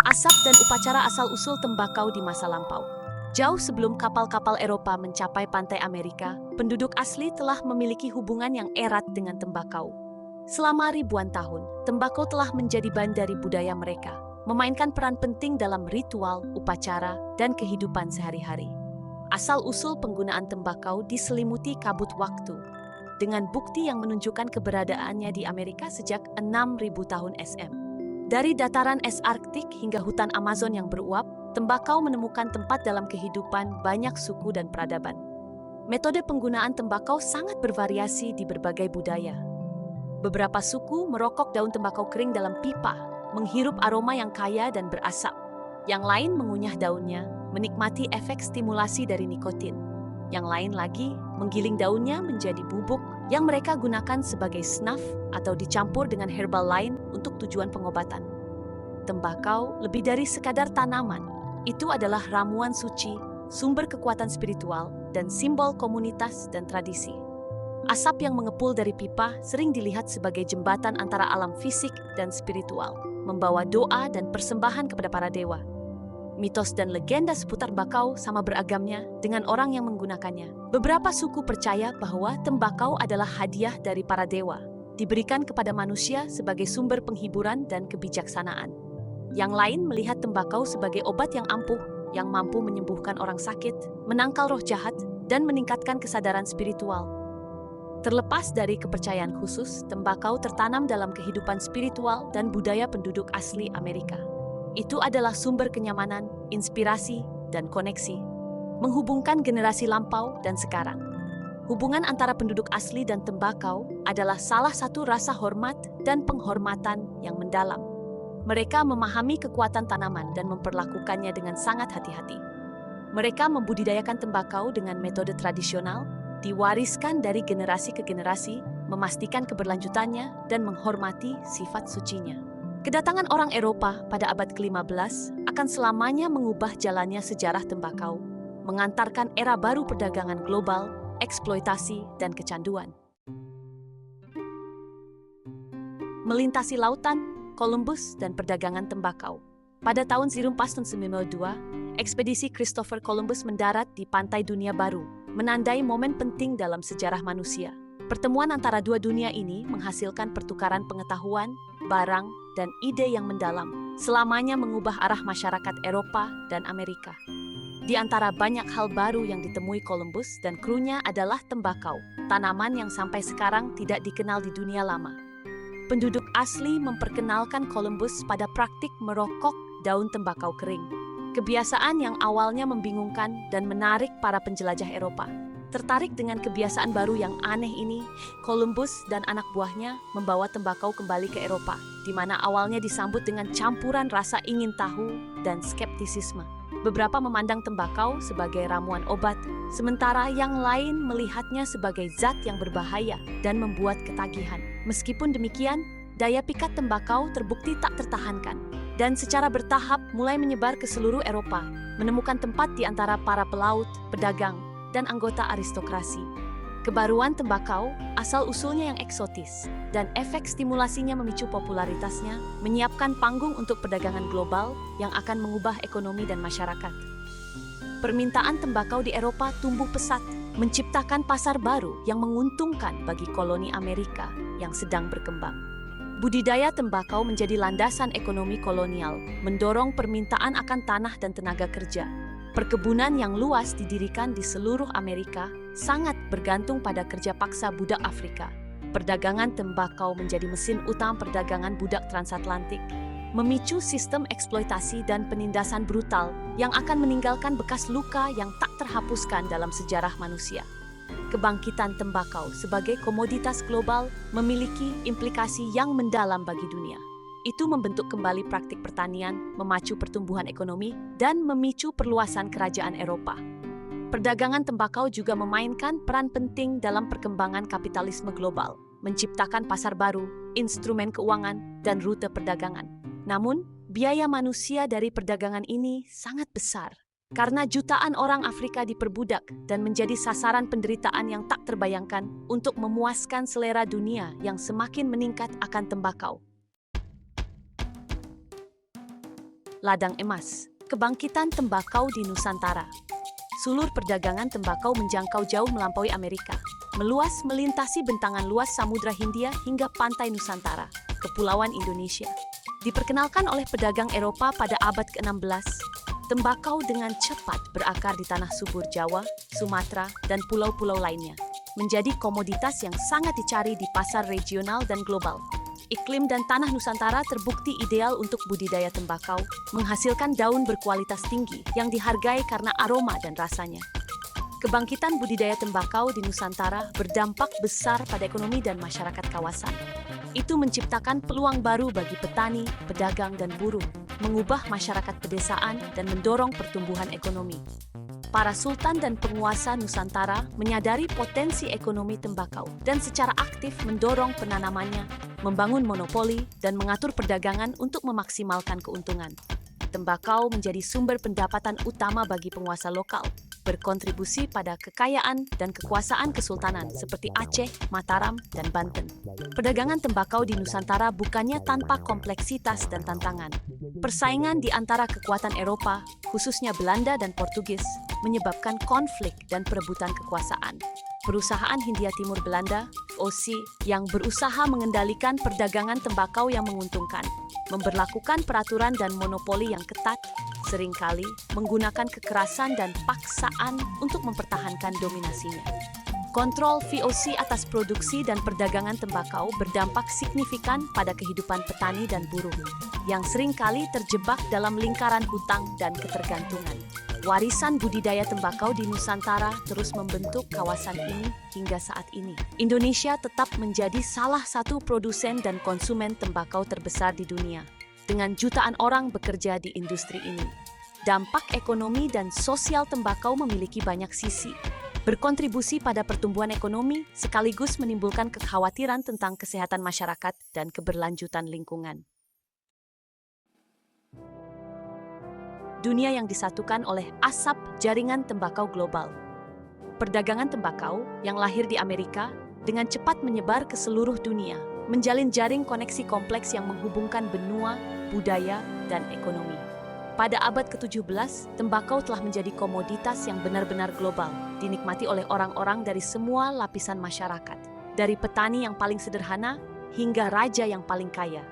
Asap dan upacara asal-usul tembakau di masa lampau. Jauh sebelum kapal-kapal Eropa mencapai pantai Amerika, penduduk asli telah memiliki hubungan yang erat dengan tembakau. Selama ribuan tahun, tembakau telah menjadi bagian dari budaya mereka, memainkan peran penting dalam ritual, upacara, dan kehidupan sehari-hari. Asal-usul penggunaan tembakau diselimuti kabut waktu, dengan bukti yang menunjukkan keberadaannya di Amerika sejak 6.000 tahun SM. Dari dataran es Arktik hingga hutan Amazon yang beruap, tembakau menemukan tempat dalam kehidupan banyak suku dan peradaban. Metode penggunaan tembakau sangat bervariasi di berbagai budaya. Beberapa suku merokok daun tembakau kering dalam pipa, menghirup aroma yang kaya dan berasap. Yang lain mengunyah daunnya, menikmati efek stimulasi dari nikotin. Yang lain lagi menggiling daunnya menjadi bubuk yang mereka gunakan sebagai snuff atau dicampur dengan herbal lain untuk tujuan pengobatan. Tembakau lebih dari sekadar tanaman. Itu adalah ramuan suci, sumber kekuatan spiritual, dan simbol komunitas dan tradisi. Asap yang mengepul dari pipa sering dilihat sebagai jembatan antara alam fisik dan spiritual, membawa doa dan persembahan kepada para dewa. Mitos dan legenda seputar tembakau sama beragamnya dengan orang yang menggunakannya. Beberapa suku percaya bahwa tembakau adalah hadiah dari para dewa, diberikan kepada manusia sebagai sumber penghiburan dan kebijaksanaan. Yang lain melihat tembakau sebagai obat yang ampuh, yang mampu menyembuhkan orang sakit, menangkal roh jahat, dan meningkatkan kesadaran spiritual. Terlepas dari kepercayaan khusus, tembakau tertanam dalam kehidupan spiritual dan budaya penduduk asli Amerika. Itu adalah sumber kenyamanan, inspirasi, dan koneksi, menghubungkan generasi lampau dan sekarang. Hubungan antara penduduk asli dan tembakau adalah salah satu rasa hormat dan penghormatan yang mendalam. Mereka memahami kekuatan tanaman dan memperlakukannya dengan sangat hati-hati. Mereka membudidayakan tembakau dengan metode tradisional, diwariskan dari generasi ke generasi, memastikan keberlanjutannya, dan menghormati sifat sucinya. Kedatangan orang Eropa pada abad ke-15 akan selamanya mengubah jalannya sejarah tembakau, mengantarkan era baru perdagangan global, eksploitasi, dan kecanduan. Melintasi lautan, Columbus, dan perdagangan tembakau. Pada tahun 1492, ekspedisi Christopher Columbus mendarat di pantai dunia baru, menandai momen penting dalam sejarah manusia. Pertemuan antara dua dunia ini menghasilkan pertukaran pengetahuan, barang, dan ide yang mendalam, selamanya mengubah arah masyarakat Eropa dan Amerika. Di antara banyak hal baru yang ditemui Columbus dan krunya adalah tembakau, tanaman yang sampai sekarang tidak dikenal di dunia lama. Penduduk asli memperkenalkan Columbus pada praktik merokok daun tembakau kering, kebiasaan yang awalnya membingungkan dan menarik para penjelajah Eropa. Tertarik dengan kebiasaan baru yang aneh ini, Columbus dan anak buahnya membawa tembakau kembali ke Eropa, di mana awalnya disambut dengan campuran rasa ingin tahu dan skeptisisme. Beberapa memandang tembakau sebagai ramuan obat, sementara yang lain melihatnya sebagai zat yang berbahaya dan membuat ketagihan. Meskipun demikian, daya pikat tembakau terbukti tak tertahankan, dan secara bertahap mulai menyebar ke seluruh Eropa, menemukan tempat di antara para pelaut, pedagang, dan anggota aristokrasi. Kebaruan tembakau, asal-usulnya yang eksotis, dan efek stimulasinya memicu popularitasnya, menyiapkan panggung untuk perdagangan global yang akan mengubah ekonomi dan masyarakat. Permintaan tembakau di Eropa tumbuh pesat, menciptakan pasar baru yang menguntungkan bagi koloni Amerika yang sedang berkembang. Budidaya tembakau menjadi landasan ekonomi kolonial, mendorong permintaan akan tanah dan tenaga kerja. Perkebunan yang luas didirikan di seluruh Amerika sangat bergantung pada kerja paksa budak Afrika. Perdagangan tembakau menjadi mesin utama perdagangan budak transatlantik, memicu sistem eksploitasi dan penindasan brutal yang akan meninggalkan bekas luka yang tak terhapuskan dalam sejarah manusia. Kebangkitan tembakau sebagai komoditas global memiliki implikasi yang mendalam bagi dunia. Itu membentuk kembali praktik pertanian, memacu pertumbuhan ekonomi, dan memicu perluasan kerajaan Eropa. Perdagangan tembakau juga memainkan peran penting dalam perkembangan kapitalisme global, menciptakan pasar baru, instrumen keuangan, dan rute perdagangan. Namun, biaya manusia dari perdagangan ini sangat besar, karena jutaan orang Afrika diperbudak dan menjadi sasaran penderitaan yang tak terbayangkan untuk memuaskan selera dunia yang semakin meningkat akan tembakau. ladang emas, kebangkitan tembakau di Nusantara. Sulur perdagangan tembakau menjangkau jauh melampaui Amerika, meluas melintasi bentangan luas Samudra Hindia hingga pantai Nusantara, Kepulauan Indonesia. Diperkenalkan oleh pedagang Eropa pada abad ke-16, tembakau dengan cepat berakar di tanah subur Jawa, Sumatera, dan pulau-pulau lainnya, menjadi komoditas yang sangat dicari di pasar regional dan global. Iklim dan tanah Nusantara terbukti ideal untuk budidaya tembakau, menghasilkan daun berkualitas tinggi yang dihargai karena aroma dan rasanya. Kebangkitan budidaya tembakau di Nusantara berdampak besar pada ekonomi dan masyarakat kawasan. Itu menciptakan peluang baru bagi petani, pedagang, dan buruh, mengubah masyarakat pedesaan dan mendorong pertumbuhan ekonomi. Para sultan dan penguasa Nusantara menyadari potensi ekonomi tembakau dan secara aktif mendorong penanamannya, membangun monopoli, dan mengatur perdagangan untuk memaksimalkan keuntungan. Tembakau menjadi sumber pendapatan utama bagi penguasa lokal, berkontribusi pada kekayaan dan kekuasaan kesultanan seperti Aceh, Mataram, dan Banten. Perdagangan tembakau di Nusantara bukannya tanpa kompleksitas dan tantangan. Persaingan di antara kekuatan Eropa, khususnya Belanda dan Portugis, menyebabkan konflik dan perebutan kekuasaan. Perusahaan Hindia Timur Belanda, VOC, yang berusaha mengendalikan perdagangan tembakau yang menguntungkan, memberlakukan peraturan dan monopoli yang ketat, seringkali menggunakan kekerasan dan paksaan untuk mempertahankan dominasinya. Kontrol VOC atas produksi dan perdagangan tembakau berdampak signifikan pada kehidupan petani dan buruh, yang seringkali terjebak dalam lingkaran hutang dan ketergantungan. Warisan budidaya tembakau di Nusantara terus membentuk kawasan ini hingga saat ini. Indonesia tetap menjadi salah satu produsen dan konsumen tembakau terbesar di dunia, dengan jutaan orang bekerja di industri ini. Dampak ekonomi dan sosial tembakau memiliki banyak sisi, berkontribusi pada pertumbuhan ekonomi sekaligus menimbulkan kekhawatiran tentang kesehatan masyarakat dan keberlanjutan lingkungan. Dunia yang disatukan oleh asap jaringan tembakau global. Perdagangan tembakau yang lahir di Amerika dengan cepat menyebar ke seluruh dunia, menjalin jaring koneksi kompleks yang menghubungkan benua, budaya, dan ekonomi. Pada abad ke-17, tembakau telah menjadi komoditas yang benar-benar global, dinikmati oleh orang-orang dari semua lapisan masyarakat, dari petani yang paling sederhana hingga raja yang paling kaya.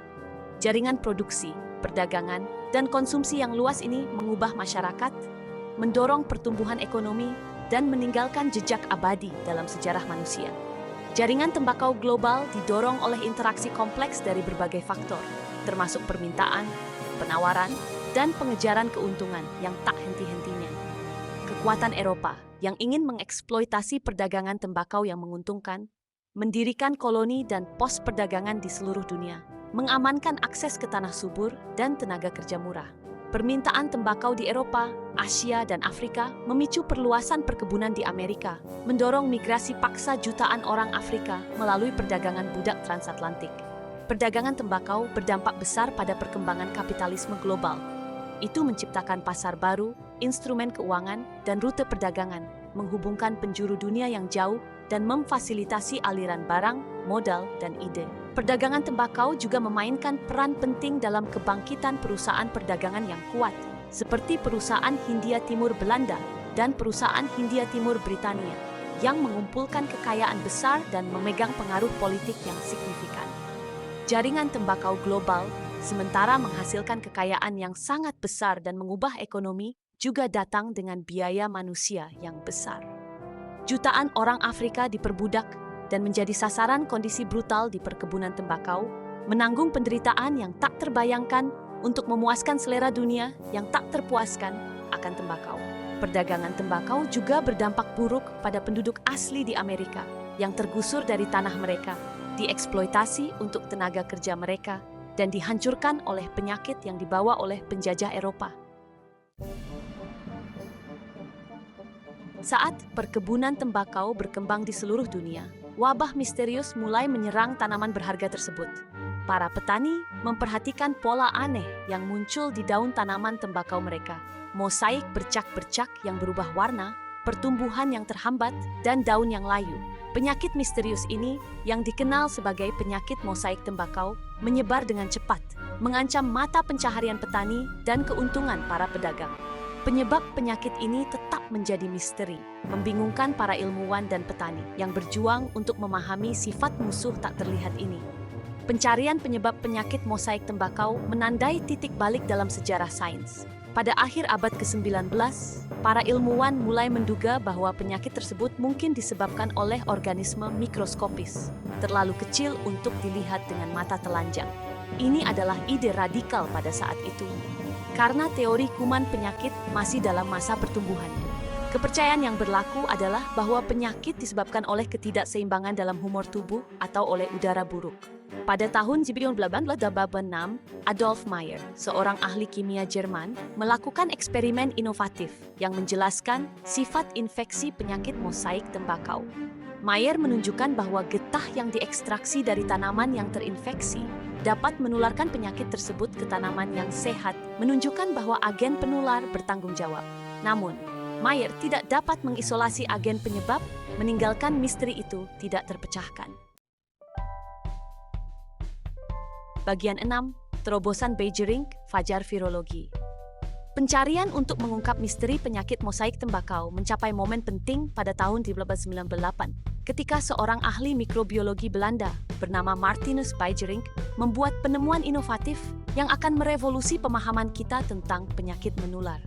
Jaringan produksi, perdagangan, dan konsumsi yang luas ini mengubah masyarakat, mendorong pertumbuhan ekonomi, dan meninggalkan jejak abadi dalam sejarah manusia. Jaringan tembakau global didorong oleh interaksi kompleks dari berbagai faktor, termasuk permintaan, penawaran, dan pengejaran keuntungan yang tak henti-hentinya. Kekuatan Eropa yang ingin mengeksploitasi perdagangan tembakau yang menguntungkan, mendirikan koloni dan pos perdagangan di seluruh dunia, mengamankan akses ke tanah subur dan tenaga kerja murah. Permintaan tembakau di Eropa, Asia, dan Afrika memicu perluasan perkebunan di Amerika, mendorong migrasi paksa jutaan orang Afrika melalui perdagangan budak transatlantik. Perdagangan tembakau berdampak besar pada perkembangan kapitalisme global. Itu menciptakan pasar baru, instrumen keuangan, dan rute perdagangan, menghubungkan penjuru dunia yang jauh dan memfasilitasi aliran barang, modal, dan ide. Perdagangan tembakau juga memainkan peran penting dalam kebangkitan perusahaan perdagangan yang kuat, seperti perusahaan Hindia Timur Belanda dan perusahaan Hindia Timur Britania, yang mengumpulkan kekayaan besar dan memegang pengaruh politik yang signifikan. Jaringan tembakau global, sementara menghasilkan kekayaan yang sangat besar dan mengubah ekonomi, juga datang dengan biaya manusia yang besar. Jutaan orang Afrika diperbudak dan menjadi sasaran kondisi brutal di perkebunan tembakau, menanggung penderitaan yang tak terbayangkan untuk memuaskan selera dunia yang tak terpuaskan akan tembakau. Perdagangan tembakau juga berdampak buruk pada penduduk asli di Amerika yang tergusur dari tanah mereka, dieksploitasi untuk tenaga kerja mereka, dan dihancurkan oleh penyakit yang dibawa oleh penjajah Eropa. Saat perkebunan tembakau berkembang di seluruh dunia, wabah misterius mulai menyerang tanaman berharga tersebut. Para petani memperhatikan pola aneh yang muncul di daun tanaman tembakau mereka. Mosaik bercak-bercak yang berubah warna, pertumbuhan yang terhambat, dan daun yang layu. Penyakit misterius ini, yang dikenal sebagai penyakit mosaik tembakau, menyebar dengan cepat, mengancam mata pencaharian petani dan keuntungan para pedagang. Penyebab penyakit ini tetap menjadi misteri, membingungkan para ilmuwan dan petani yang berjuang untuk memahami sifat musuh tak terlihat ini. Pencarian penyebab penyakit mosaik tembakau menandai titik balik dalam sejarah sains. Pada akhir abad ke-19, para ilmuwan mulai menduga bahwa penyakit tersebut mungkin disebabkan oleh organisme mikroskopis, terlalu kecil untuk dilihat dengan mata telanjang. Ini adalah ide radikal pada saat itu, karena teori kuman penyakit masih dalam masa pertumbuhannya. Kepercayaan yang berlaku adalah bahwa penyakit disebabkan oleh ketidakseimbangan dalam humor tubuh atau oleh udara buruk. Pada tahun 1986, Adolf Meyer, seorang ahli kimia Jerman, melakukan eksperimen inovatif yang menjelaskan sifat infeksi penyakit mosaik tembakau. Meyer menunjukkan bahwa getah yang diekstraksi dari tanaman yang terinfeksi dapat menularkan penyakit tersebut ke tanaman yang sehat, menunjukkan bahwa agen penular bertanggung jawab. Namun, Meyer tidak dapat mengisolasi agen penyebab, meninggalkan misteri itu tidak terpecahkan. Bagian 6. Terobosan Beijering, Fajar Virologi. Pencarian untuk mengungkap misteri penyakit mosaik tembakau mencapai momen penting pada tahun 1898, ketika seorang ahli mikrobiologi Belanda bernama Martinus Beijering membuat penemuan inovatif yang akan merevolusi pemahaman kita tentang penyakit menular.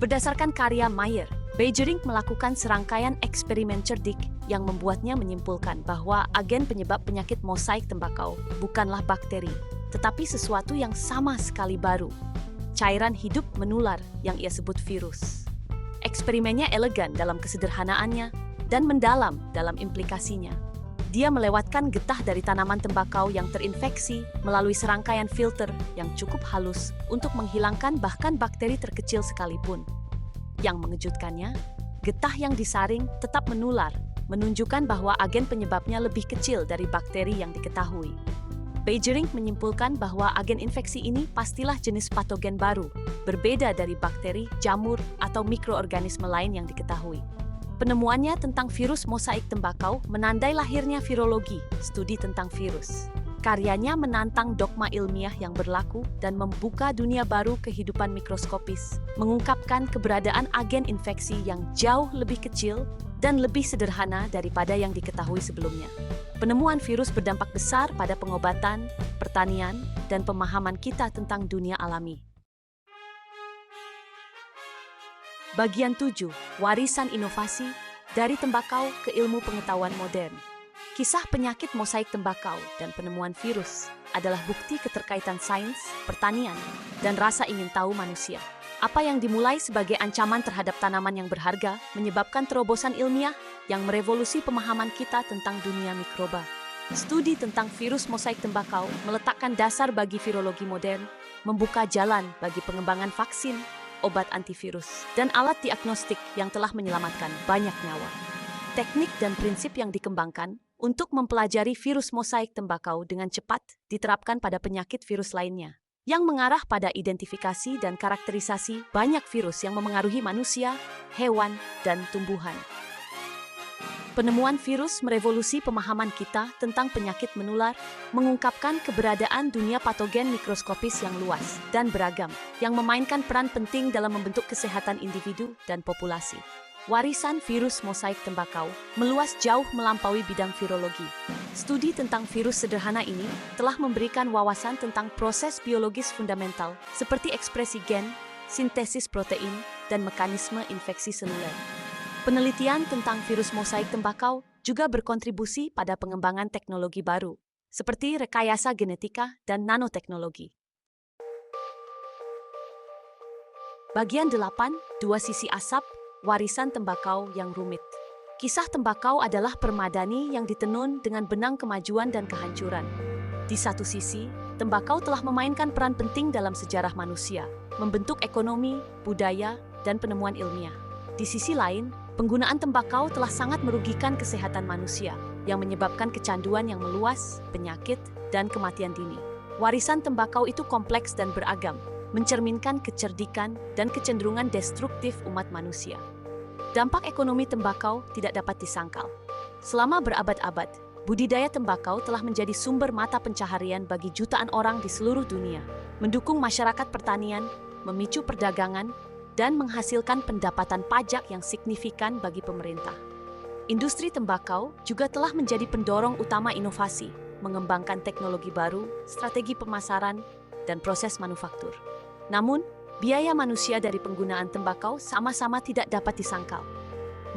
Berdasarkan karya Meyer, Beijering melakukan serangkaian eksperimen cerdik yang membuatnya menyimpulkan bahwa agen penyebab penyakit mosaik tembakau bukanlah bakteri, tetapi sesuatu yang sama sekali baru, cairan hidup menular yang ia sebut virus. Eksperimennya elegan dalam kesederhanaannya dan mendalam dalam implikasinya. Dia melewatkan getah dari tanaman tembakau yang terinfeksi melalui serangkaian filter yang cukup halus untuk menghilangkan bahkan bakteri terkecil sekalipun. Yang mengejutkannya, getah yang disaring tetap menular, menunjukkan bahwa agen penyebabnya lebih kecil dari bakteri yang diketahui. Beijering menyimpulkan bahwa agen infeksi ini pastilah jenis patogen baru, berbeda dari bakteri, jamur, atau mikroorganisme lain yang diketahui. Penemuannya tentang virus mosaik tembakau menandai lahirnya virologi, studi tentang virus. Karyanya menantang dogma ilmiah yang berlaku dan membuka dunia baru kehidupan mikroskopis, mengungkapkan keberadaan agen infeksi yang jauh lebih kecil dan lebih sederhana daripada yang diketahui sebelumnya. Penemuan virus berdampak besar pada pengobatan, pertanian, dan pemahaman kita tentang dunia alami. Bagian 7. Warisan inovasi dari tembakau ke ilmu pengetahuan modern. Kisah penyakit mosaik tembakau dan penemuan virus adalah bukti keterkaitan sains, pertanian, dan rasa ingin tahu manusia. Apa yang dimulai sebagai ancaman terhadap tanaman yang berharga menyebabkan terobosan ilmiah yang merevolusi pemahaman kita tentang dunia mikroba. Studi tentang virus mosaik tembakau meletakkan dasar bagi virologi modern, membuka jalan bagi pengembangan vaksin, obat antivirus, dan alat diagnostik yang telah menyelamatkan banyak nyawa. Teknik dan prinsip yang dikembangkan untuk mempelajari virus mosaik tembakau dengan cepat diterapkan pada penyakit virus lainnya, yang mengarah pada identifikasi dan karakterisasi banyak virus yang memengaruhi manusia, hewan, dan tumbuhan. Penemuan virus merevolusi pemahaman kita tentang penyakit menular, mengungkapkan keberadaan dunia patogen mikroskopis yang luas dan beragam, yang memainkan peran penting dalam membentuk kesehatan individu dan populasi. Warisan virus mosaik tembakau meluas jauh melampaui bidang virologi. Studi tentang virus sederhana ini telah memberikan wawasan tentang proses biologis fundamental seperti ekspresi gen, sintesis protein, dan mekanisme infeksi seluler. Penelitian tentang virus mosaik tembakau juga berkontribusi pada pengembangan teknologi baru, seperti rekayasa genetika dan nanoteknologi. Bagian 8, dua sisi asap, warisan tembakau yang rumit. Kisah tembakau adalah permadani yang ditenun dengan benang kemajuan dan kehancuran. Di satu sisi, tembakau telah memainkan peran penting dalam sejarah manusia, membentuk ekonomi, budaya, dan penemuan ilmiah. Di sisi lain, penggunaan tembakau telah sangat merugikan kesehatan manusia, yang menyebabkan kecanduan yang meluas, penyakit, dan kematian dini. Warisan tembakau itu kompleks dan beragam, mencerminkan kecerdikan dan kecenderungan destruktif umat manusia. Dampak ekonomi tembakau tidak dapat disangkal. Selama berabad-abad, Budidaya tembakau telah menjadi sumber mata pencaharian bagi jutaan orang di seluruh dunia, mendukung masyarakat pertanian, memicu perdagangan, dan menghasilkan pendapatan pajak yang signifikan bagi pemerintah. Industri tembakau juga telah menjadi pendorong utama inovasi, mengembangkan teknologi baru, strategi pemasaran, dan proses manufaktur. Namun, biaya manusia dari penggunaan tembakau sama-sama tidak dapat disangkal.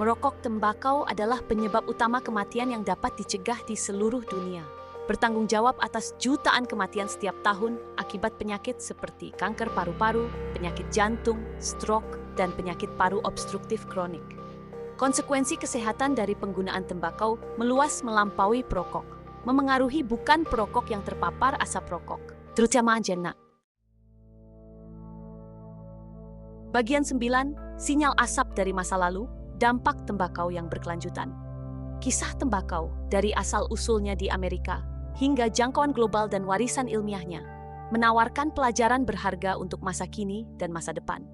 Merokok tembakau adalah penyebab utama kematian yang dapat dicegah di seluruh dunia. Bertanggung jawab atas jutaan kematian setiap tahun akibat penyakit seperti kanker paru-paru, penyakit jantung, stroke, dan penyakit paru obstruktif kronik. Konsekuensi kesehatan dari penggunaan tembakau meluas melampaui perokok, memengaruhi bukan perokok yang terpapar asap rokok, terutama anak. Bagian 9, sinyal asap dari masa lalu, dampak tembakau yang berkelanjutan. Kisah tembakau dari asal-usulnya di Amerika hingga jangkauan global dan warisan ilmiahnya menawarkan pelajaran berharga untuk masa kini dan masa depan.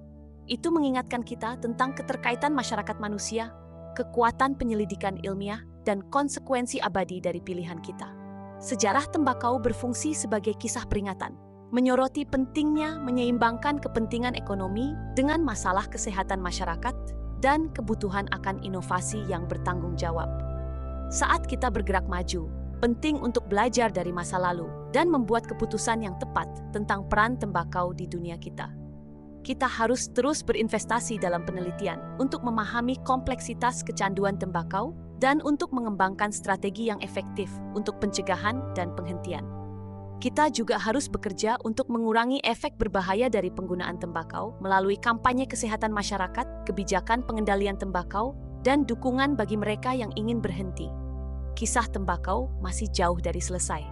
Itu mengingatkan kita tentang keterkaitan masyarakat manusia, kekuatan penyelidikan ilmiah, dan konsekuensi abadi dari pilihan kita. Sejarah tembakau berfungsi sebagai kisah peringatan, menyoroti pentingnya menyeimbangkan kepentingan ekonomi dengan masalah kesehatan masyarakat dan kebutuhan akan inovasi yang bertanggung jawab. Saat kita bergerak maju, penting untuk belajar dari masa lalu dan membuat keputusan yang tepat tentang peran tembakau di dunia kita. Kita harus terus berinvestasi dalam penelitian untuk memahami kompleksitas kecanduan tembakau dan untuk mengembangkan strategi yang efektif untuk pencegahan dan penghentian. Kita juga harus bekerja untuk mengurangi efek berbahaya dari penggunaan tembakau melalui kampanye kesehatan masyarakat, kebijakan pengendalian tembakau, dan dukungan bagi mereka yang ingin berhenti. Kisah tembakau masih jauh dari selesai.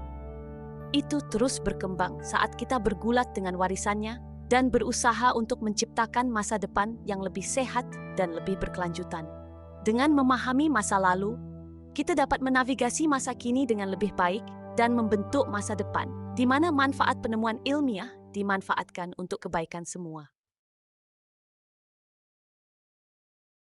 Itu terus berkembang saat kita bergulat dengan warisannya dan berusaha untuk menciptakan masa depan yang lebih sehat dan lebih berkelanjutan. Dengan memahami masa lalu, kita dapat menavigasi masa kini dengan lebih baik dan membentuk masa depan, di mana manfaat penemuan ilmiah dimanfaatkan untuk kebaikan semua.